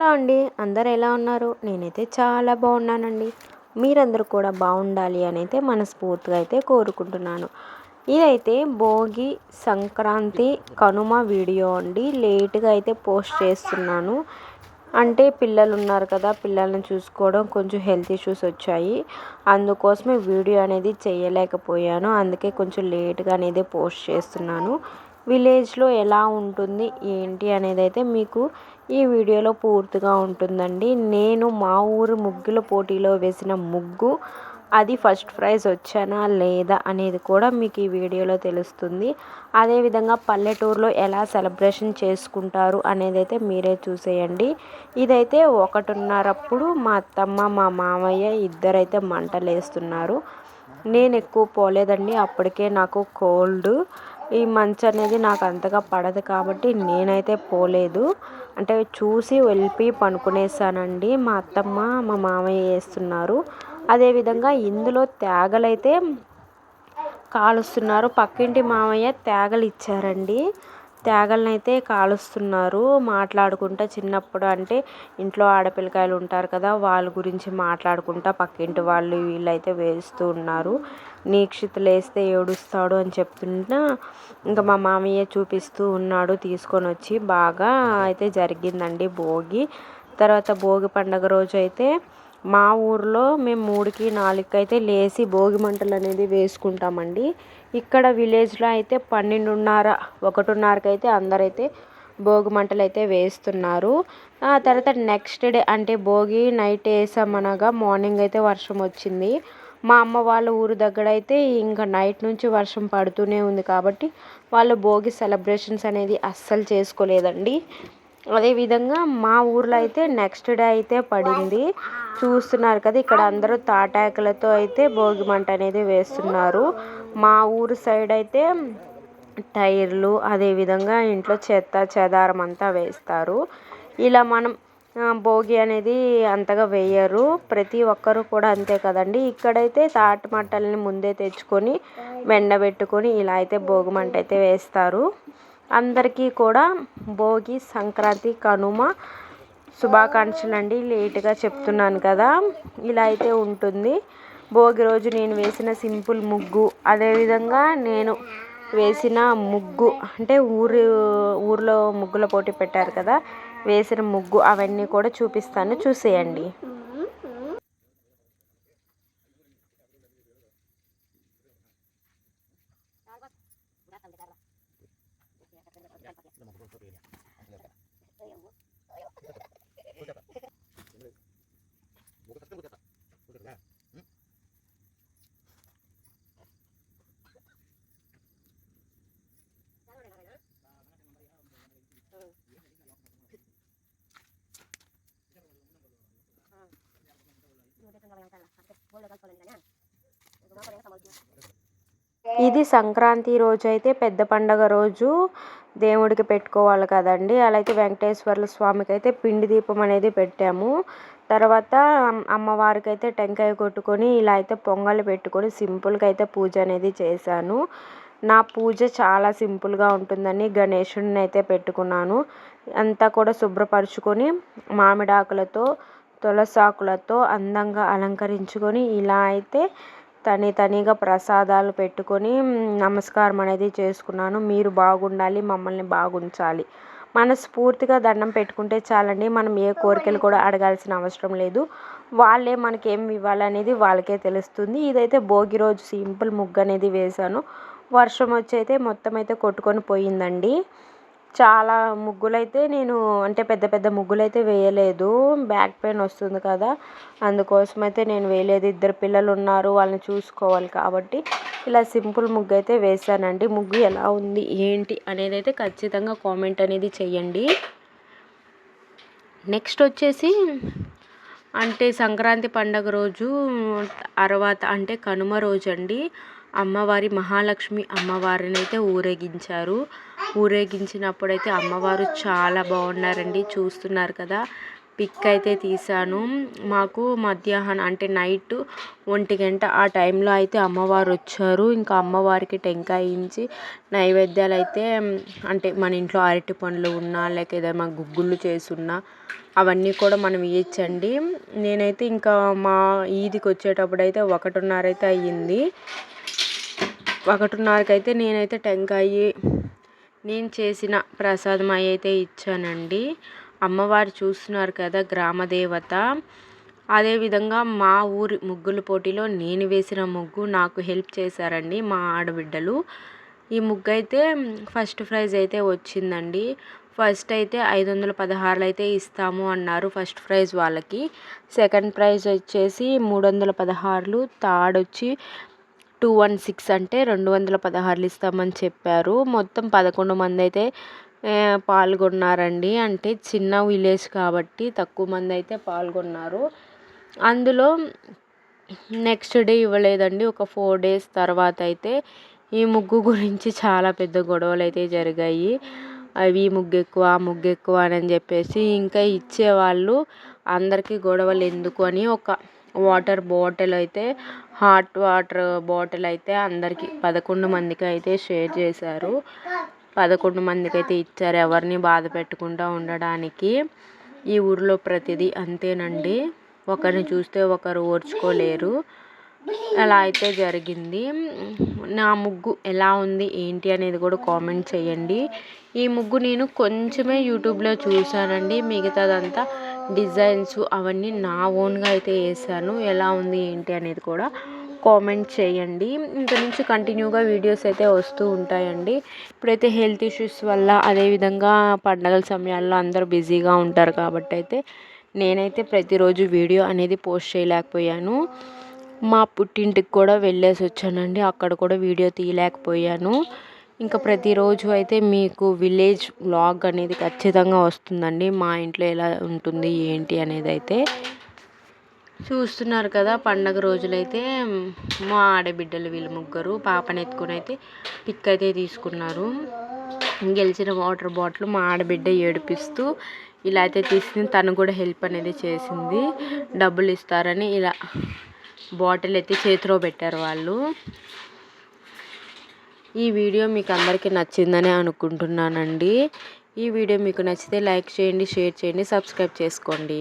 Hello అండి, అందరు ఎలా ఉన్నారు? నేనైతే చాలా బాగున్నానండి. మీరందరూ కూడా బాగుండాలి అని అయితే మనస్ఫూర్తిగా అయితే కోరుకుంటున్నాను. ఇదైతే భోగి, సంక్రాంతి, కనుమ వీడియో అండి. లేట్గా అయితే పోస్ట్ చేస్తున్నాను. అంటే పిల్లలు ఉన్నారు కదా, పిల్లల్ని చూసుకోవడం కొంచెం హెల్త్ ఇష్యూస్ వచ్చాయి. అందుకోసమే వీడియో అనేది చేయలేకపోయాను. అందుకే కొంచెం లేట్గా అనేది పోస్ట్ చేస్తున్నాను. విలేజ్లో ఎలా ఉంటుంది ఏంటి అనేది అయితే మీకు ఈ వీడియోలో పూర్తిగా ఉంటుందండి. నేను మా ఊరు ముగ్గుల పోటీలో వేసిన ముగ్గు అది ఫస్ట్ ప్రైజ్ వచ్చానా లేదా అనేది కూడా మీకు ఈ వీడియోలో తెలుస్తుంది. అదేవిధంగా పల్లెటూరులో ఎలా సెలబ్రేషన్ చేసుకుంటారు అనేది అయితే మీరే చూసేయండి. ఇదైతే 1:30 మా అత్తమ్మ మా మామయ్య ఇద్దరైతే మంటలు వేస్తున్నారు. నేను ఎక్కువ పోలేదండి, అప్పటికే నాకు కోల్డ్. ఈ మంచు అనేది నాకు అంతగా పడదు కాబట్టి నేనైతే పోలేదు. అంటే చూసి వెళ్ళి పనుకునేసానండి. మా అత్తమ్మ మా మామయ్య వేస్తున్నారు. అదేవిధంగా ఇందులో తేగలైతే కాలుస్తున్నారు. పక్కింటి మామయ్య తేగలు ఇచ్చారండి. తేగలనైతే కాలుస్తున్నారు మాట్లాడుకుంటా. చిన్నప్పుడు అంటే ఇంట్లో ఆడపిల్లకాయలు ఉంటారు కదా, వాళ్ళ గురించి మాట్లాడుకుంటా పక్కింటి వాళ్ళు వీళ్ళైతే వేస్తూ ఉన్నారు. నీక్షితులు వేస్తే ఏడుస్తాడు అని చెప్తున్నా ఇంకా మా మామయ్య చూపిస్తూ ఉన్నాడు తీసుకొని వచ్చి. బాగా అయితే జరిగిందండి భోగి. తర్వాత భోగి పండుగ రోజు అయితే మా ఊర్లో మేము 3కి 4కి అయితే లేచి భోగి మంటలు అనేది వేసుకుంటామండి. ఇక్కడ విలేజ్లో అయితే 12:30 1:30కి అయితే అందరైతే భోగి మంటలు అయితే వేస్తున్నారు. ఆ తర్వాత నెక్స్ట్ డే అంటే భోగి నైట్ వేసామనగా మార్నింగ్ అయితే వర్షం వచ్చింది. మా అమ్మ వాళ్ళ ఊరు దగ్గర అయితే ఇంకా నైట్ నుంచి వర్షం పడుతూనే ఉంది కాబట్టి వాళ్ళు భోగి సెలబ్రేషన్స్ అనేది అస్సలు చేసుకోలేదండి. అదేవిధంగా మా ఊర్లో అయితే నెక్స్ట్ డే అయితే పడింది. చూస్తున్నారు కదా, ఇక్కడ అందరూ తాటాకులతో అయితే భోగి మంట అనేది వేస్తున్నారు. మా ఊరు సైడ్ అయితే టైర్లు అదేవిధంగా ఇంట్లో చెత్త చెదారం అంతా వేస్తారు. ఇలా మనం భోగి అనేది అంతగా వేయరు. ప్రతి ఒక్కరు కూడా అంతే కదండి. ఇక్కడైతే తాటి మంటల్ని ముందే తెచ్చుకొని ఎండబెట్టుకొని ఇలా అయితే భోగి మంట అయితే వేస్తారు. అందరికీ కూడా భోగి, సంక్రాంతి, కనుమ శుభాకాంక్షలు అండి. లేటుగా చెప్తున్నాను కదా, ఇలా అయితే ఉంటుంది. భోగి రోజు నేను వేసిన సింపుల్ ముగ్గు, అదేవిధంగా నేను వేసిన ముగ్గు అంటే ఊర్లో ముగ్గుల పోటీ పెట్టారు కదా, వేసిన ముగ్గు అవన్నీ కూడా చూపిస్తాను, చూసేయండి. ఇది సంక్రాంతి రోజు అయితే పెద్ద పండగ రోజు దేవుడికి పెట్టుకోవాలి కదండి. అలా అయితే వెంకటేశ్వర్ల స్వామికి అయితే పిండి దీపం అనేది పెట్టాము. తర్వాత అమ్మవారికి అయితే టెంకాయ కొట్టుకొని ఇలా అయితే పొంగల్ పెట్టుకొని సింపుల్గా అయితే పూజ అనేది చేశాను. నా పూజ చాలా సింపుల్గా ఉంటుందని గణేశుడిని అయితే పెట్టుకున్నాను. అంతా కూడా శుభ్రపరచుకొని మామిడాకులతో తులసాకులతో అందంగా అలంకరించుకొని ఇలా అయితే తనిగా ప్రసాదాలు పెట్టుకొని నమస్కారం అనేది చేసుకున్నాను. మీరు బాగుండాలి, మమ్మల్ని బాగుంచాలి, మనస్ఫూర్తిగా దండం పెట్టుకుంటే చాలండి. మనం ఏ కోరికలు కూడా అడగాల్సిన అవసరం లేదు. వాళ్ళే మనకి ఏం ఇవ్వాలనేది వాళ్ళకే తెలుస్తుంది. ఇదైతే భోగి రోజు సింపుల్ ముగ్గు అనేది వేశాను. వర్షం వచ్చి అయితే మొత్తం అయితే కొట్టుకొని పోయిందండి. చాలా ముగ్గులైతే నేను అంటే పెద్ద పెద్ద ముగ్గులైతే వేయలేదు. బ్యాక్ పెయిన్ వస్తుంది కదా, అందుకోసమైతే నేను వేయలేదు. 2 పిల్లలు ఉన్నారు, వాళ్ళని చూసుకోవాలి కాబట్టి ఇలా సింపుల్ ముగ్గు అయితే వేశానండి. ముగ్గు ఎలా ఉంది ఏంటి అనేది అయితే ఖచ్చితంగా కామెంట్ అనేది చెయ్యండి. నెక్స్ట్ వచ్చేసి అంటే సంక్రాంతి పండగ రోజు తర్వాత అంటే కనుమ రోజు అండి అమ్మవారి మహాలక్ష్మి అమ్మవారిని అయితే ఊరేగించారు. ఊరేగించినప్పుడైతే అమ్మవారు చాలా బాగున్నారండి. చూస్తున్నారు కదా, పిక్ అయితే తీశాను. మాకు మధ్యాహ్నం అంటే నైట్ 1 గంట ఆ టైంలో అయితే అమ్మవారు వచ్చారు. ఇంకా అమ్మవారికి టెంకాయ ఇచ్చి నైవేద్యాలు అయితే అంటే మన ఇంట్లో అరటి పండ్లు ఉన్నా లేక ఏదైనా గుగ్గుళ్ళు చేసున్నా అవన్నీ కూడా మనం ఇవ్వచ్చండి. నేనైతే ఇంకా మా ఈదికి వచ్చేటప్పుడు అయితే 1:30 అయితే అయ్యింది. 1:30కి అయితే నేనైతే టెంకాయ నేను చేసిన ప్రసాదం అయితే ఇచ్చానండి. అమ్మవారు చూస్తున్నారు కదా, గ్రామదేవత. అదేవిధంగా మా ఊరి ముగ్గుల పోటీలో నేను వేసిన ముగ్గు నాకు హెల్ప్ చేశారండి మా ఆడబిడ్డలు. ఈ ముగ్గు అయితే ఫస్ట్ ప్రైజ్ అయితే వచ్చిందండి. ఫస్ట్ అయితే 516 అయితే ఇస్తాము అన్నారు ఫస్ట్ ప్రైజ్ వాళ్ళకి. సెకండ్ ప్రైజ్ వచ్చేసి 316, థర్డ్ వచ్చి 216 అంటే 216 ఇస్తామని చెప్పారు. మొత్తం 11 మంది అయితే పాల్గొన్నారండి. అంటే చిన్న విలేజ్ కాబట్టి తక్కువ మంది అయితే పాల్గొన్నారు. అందులో నెక్స్ట్ డే ఇవ్వలేదండి. ఒక 4 days తర్వాత అయితే ఈ ముగ్గు గురించి చాలా పెద్ద గొడవలు అయితే జరిగాయి. అవి ముగ్గు ఎక్కువ ముగ్గు ఎక్కువ అని చెప్పేసి ఇంకా ఇచ్చేవాళ్ళు అందరికీ గొడవలు ఎందుకు అని ఒక వాటర్ బాటిల్ అయితే హాట్ వాటర్ బాటిల్ అయితే అందరికీ 11 మందికి అయితే షేర్ చేశారు. 11 మందికి అయితే ఇచ్చారు, ఎవరిని బాధ పెట్టకుండా ఉండడానికి. ఈ ఊరిలో ప్రతిదీ అంతేనండి, ఒకరిని చూస్తే ఒకరు ఓర్చుకోలేరు. అలా అయితే జరిగింది. నా ముగ్గు ఎలా ఉంది ఏంటి అనేది కూడా కామెంట్ చేయండి. ఈ ముగ్గు నేను కొంచెమే యూట్యూబ్లో చూశానండి, మిగతాదంతా డిజైన్స్ అవన్నీ నా ఓన్గా అయితే వేసాను. ఎలా ఉంది ఏంటి అనేది కూడా కామెంట్ చేయండి. ఇంక నుంచి కంటిన్యూగా వీడియోస్ అయితే వస్తూ ఉంటాయండి. ఇప్పుడైతే హెల్త్ ఇష్యూస్ వల్ల అదేవిధంగా పండగల సమయాల్లో అందరూ బిజీగా ఉంటారు కాబట్టి అయితే నేనైతే ప్రతిరోజు వీడియో అనేది పోస్ట్ చేయలేకపోయాను. మా పుట్టింటికి కూడా వెళ్ళేసి వచ్చానండి, అక్కడ కూడా వీడియో తీయలేకపోయాను. ఇంకా ప్రతిరోజు అయితే మీకు విలేజ్ వ్లాగ్ అనేది ఖచ్చితంగా వస్తుందండి. మా ఇంట్లో ఎలా ఉంటుంది ఏంటి అనేది అయితే చూస్తున్నారు కదా. పండగ రోజులైతే మా ఆడబిడ్డలు వీళ్ళు ముగ్గురు పాపని ఎత్తుకొని అయితే పిక్ అయితే తీసుకున్నారు. గెలిచిన వాటర్ బాటిల్ మా ఆడబిడ్డ ఏడిపిస్తూ ఇలా అయితే తీసుకుని తను కూడా హెల్ప్ అనేది చేసింది. డబ్బులు ఇస్తారని ఇలా బాటిల్ అయితే చేతిలో పెట్టారు వాళ్ళు. ఈ వీడియో మీకు అందరికీ నచ్చిందని అనుకుంటున్నానండి. ఈ వీడియో మీకు నచ్చితే లైక్ చేయండి, షేర్ చేయండి, సబ్స్క్రైబ్ చేసుకోండి.